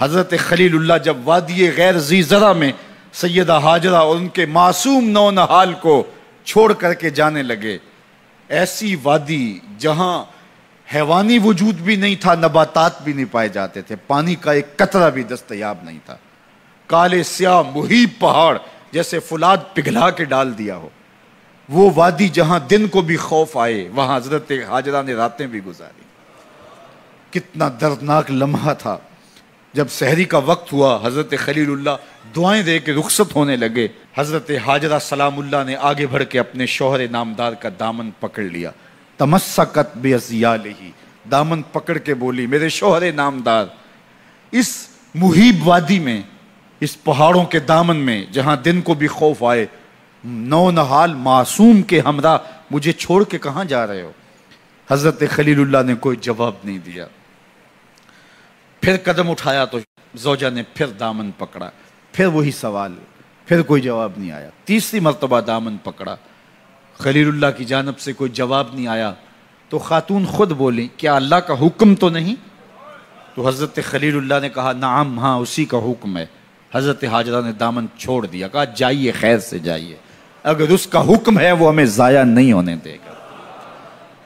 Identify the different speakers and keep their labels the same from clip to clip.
Speaker 1: حضرت خلیل اللہ جب وادی غیر ذی زرع میں سیدہ ہاجرہ اور ان کے معصوم نونہال کو چھوڑ کر کے جانے لگے، ایسی وادی جہاں حیوانی وجود بھی نہیں تھا، نباتات بھی نہیں پائے جاتے تھے، پانی کا ایک قطرہ بھی دستیاب نہیں تھا، کالے سیاہ مہیب پہاڑ جیسے فولاد پگھلا کے ڈال دیا ہو، وہ وادی جہاں دن کو بھی خوف آئے، وہاں حضرت ہاجرہ نے راتیں بھی گزاری۔ کتنا دردناک لمحہ تھا جب سحری کا وقت ہوا، حضرت خلیل اللہ دعائیں دے کے رخصت ہونے لگے، حضرت ہاجرہ سلام اللہ نے آگے بڑھ کے اپنے شوہر نامدار کا دامن پکڑ لیا، تمسکت بِأَزْيَالِهِ، دامن پکڑ کے بولی میرے شوہر نامدار، اس مہیب وادی میں، اس پہاڑوں کے دامن میں جہاں دن کو بھی خوف آئے، نونہال معصوم کے ہمراہ مجھے چھوڑ کے کہاں جا رہے ہو؟ حضرت خلیل اللہ نے کوئی جواب نہیں دیا، پھر قدم اٹھایا تو زوجہ نے پھر دامن پکڑا، پھر وہی سوال، پھر کوئی جواب نہیں آیا، تیسری مرتبہ دامن پکڑا، خلیل اللہ کی جانب سے کوئی جواب نہیں آیا، تو خاتون خود بولی کیا اللہ کا حکم تو نہیں؟ تو حضرت خلیل اللہ نے کہا نعم، ہاں اسی کا حکم ہے۔ حضرت ہاجرہ نے دامن چھوڑ دیا، کہا جائیے خیر سے جائیے، اگر اس کا حکم ہے وہ ہمیں ضائع نہیں ہونے دے گا۔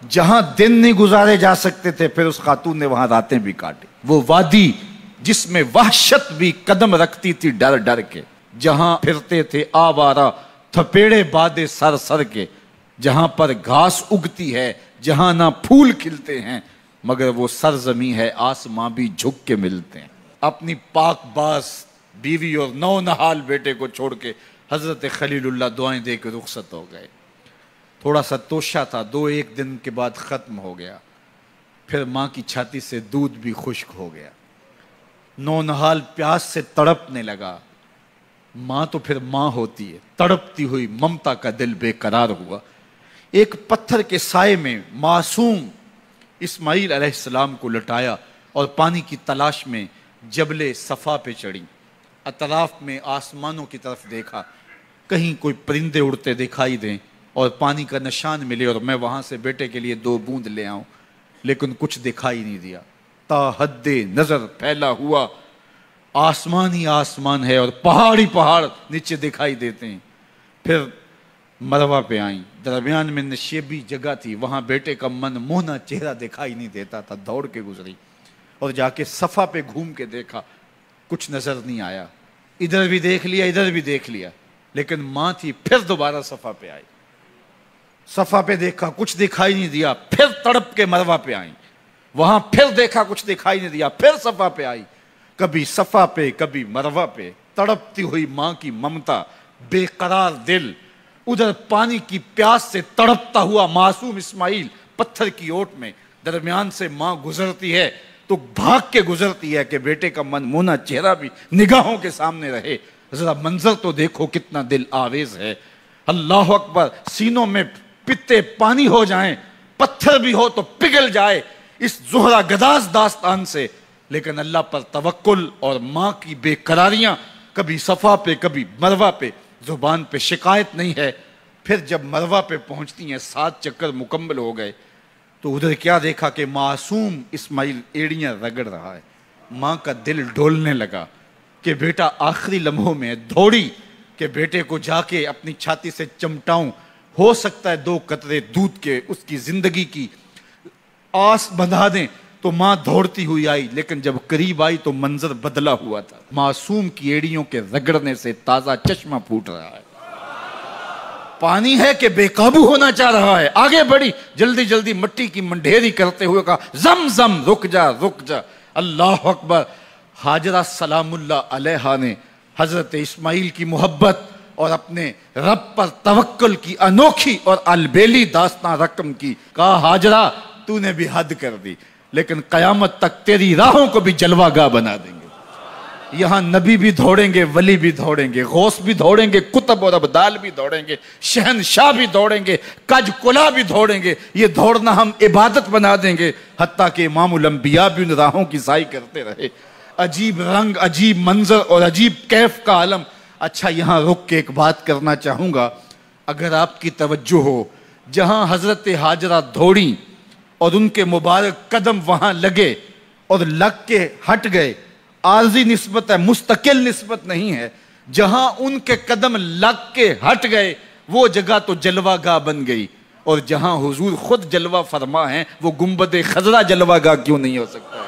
Speaker 1: جہاں دن نہیں گزارے جا سکتے تھے پھر اس خاتون نے وہاں راتیں بھی کاٹی، وہ وادی جس میں وحشت بھی قدم رکھتی تھی ڈر ڈر کے، جہاں پھرتے تھے آوارہ تھپیڑے بادے سر سر کے، جہاں پر گھاس اگتی ہے، جہاں نہ پھول کھلتے ہیں، مگر وہ سرزمین ہے آسماں بھی جھک کے ملتے ہیں۔ اپنی پاک باز بیوی اور نونہال بیٹے کو چھوڑ کے حضرت خلیل اللہ دعائیں دے کے رخصت ہو گئے۔ تھوڑا سا توشہ تھا، 2-1 دن کے بعد ختم ہو گیا، پھر ماں کی چھاتی سے دودھ بھی خشک ہو گیا، نونہال پیاس سے تڑپنے لگا، ماں تو پھر ماں ہوتی ہے، تڑپتی ہوئی ممتا کا دل بے قرار ہوا۔ ایک پتھر کے سائے میں معصوم اسماعیل علیہ السلام کو لٹایا اور پانی کی تلاش میں جبل صفا پہ چڑھی، اطراف میں آسمانوں کی طرف دیکھا، کہیں کوئی پرندے اڑتے دکھائی دیں اور پانی کا نشان ملے اور میں وہاں سے بیٹے کے لیے 2 بوند لے آؤں، لیکن کچھ دکھائی نہیں دیا۔ تا حد نظر پھیلا ہوا آسمان ہی آسمان ہے اور پہاڑ ہی پہاڑ نیچے دکھائی دیتے ہیں۔ پھر مروہ پہ آئیں، درمیان میں نشیبی جگہ تھی، وہاں بیٹے کا من موہنا چہرہ دکھائی نہیں دیتا تھا، دوڑ کے گزری اور جا کے صفا پہ گھوم کے دیکھا، کچھ نظر نہیں آیا، ادھر بھی دیکھ لیا ادھر بھی دیکھ لیا، لیکن ماں تھی، پھر دوبارہ صفا پہ آئی، صفا پہ دیکھا کچھ دکھائی نہیں دیا، پھر تڑپ کے مروہ پہ آئیں، وہاں پھر دیکھا کچھ دکھائی نہیں دیا، پھر صفا پہ آئی، کبھی صفا پہ کبھی مروہ پہ، تڑپتی ہوئی ماں کی ممتا، بے قرار دل، ادھر پانی کی پیاس سے تڑپتا ہوا معصوم اسماعیل پتھر کی اوٹ میں، درمیان سے ماں گزرتی ہے تو بھاگ کے گزرتی ہے کہ بیٹے کا من مونا چہرہ بھی نگاہوں کے سامنے رہے۔ ذرا منظر تو دیکھو کتنا دل آویز ہے، اللہ اکبر، سینوں میں پتے پانی ہو جائیں، پتھر بھی ہو تو پگھل جائے اس زہرہ گداز داستان سے، لیکن اللہ پر توکل اور ماں کی بے قراریاں، کبھی صفا پہ کبھی مروہ پہ، زبان پہ شکایت نہیں ہے۔ پھر جب مروہ پہ پہنچتی ہیں، 7 چکر مکمل ہو گئے، تو ادھر کیا دیکھا کہ معصوم اسماعیل ایڑیاں رگڑ رہا ہے۔ ماں کا دل ڈولنے لگا کہ بیٹا آخری لمحوں میں دوڑی کہ بیٹے کو جا کے اپنی چھاتی سے چمٹاؤں، ہو سکتا ہے 2 قطرے دودھ کے اس کی زندگی کی آس بندھا دیں۔ تو ماں دوڑتی ہوئی آئی، لیکن جب قریب آئی تو منظر بدلا ہوا تھا، معصوم کی ایڑیوں کے رگڑنے سے تازہ چشمہ پھوٹ رہا ہے، پانی ہے کہ بے قابو ہونا چاہ رہا ہے، آگے بڑھی، جلدی جلدی مٹی کی منڈھیری کرتے ہوئے کہا زم زم، رک جا رک جا، اللہ اکبر۔ ہاجرہ سلام اللہ علیہا نے حضرت اسماعیل کی محبت اور اپنے رب پر توکل کی انوکھی اور البیلی داستان رقم کی، کہا ہاجرہ تو نے بھی حد کر دی، لیکن قیامت تک تیری راہوں کو بھی جلوہ گاہ بنا دیں گے، یہاں نبی بھی دوڑیں گے، ولی بھی دوڑیں گے، غوث بھی دوڑیں گے، کتب اور ابدال بھی دوڑیں گے، شہنشاہ بھی دوڑیں گے، کج کلا بھی دوڑیں گے، یہ دوڑنا ہم عبادت بنا دیں گے، حتیٰ کہ امام الانبیاء بھی ان راہوں کی سائی کرتے رہے۔ عجیب رنگ، عجیب منظر اور عجیب کیف کا عالم۔ اچھا، یہاں رک کے ایک بات کرنا چاہوں گا، اگر آپ کی توجہ ہو، جہاں حضرت ہاجرہ دوڑیں اور ان کے مبارک قدم وہاں لگے اور لگ کے ہٹ گئے عارضی نسبت ہے، مستقل نسبت نہیں ہے. جہاں ان کے قدم لگ کے ہٹ گئے وہ جگہ تو جلوہ گاہ بن گئی، اور جہاں حضور خود جلوہ فرما ہیں وہ گنبد خضرا جلوہ گاہ کیوں نہیں ہو سکتا ہے؟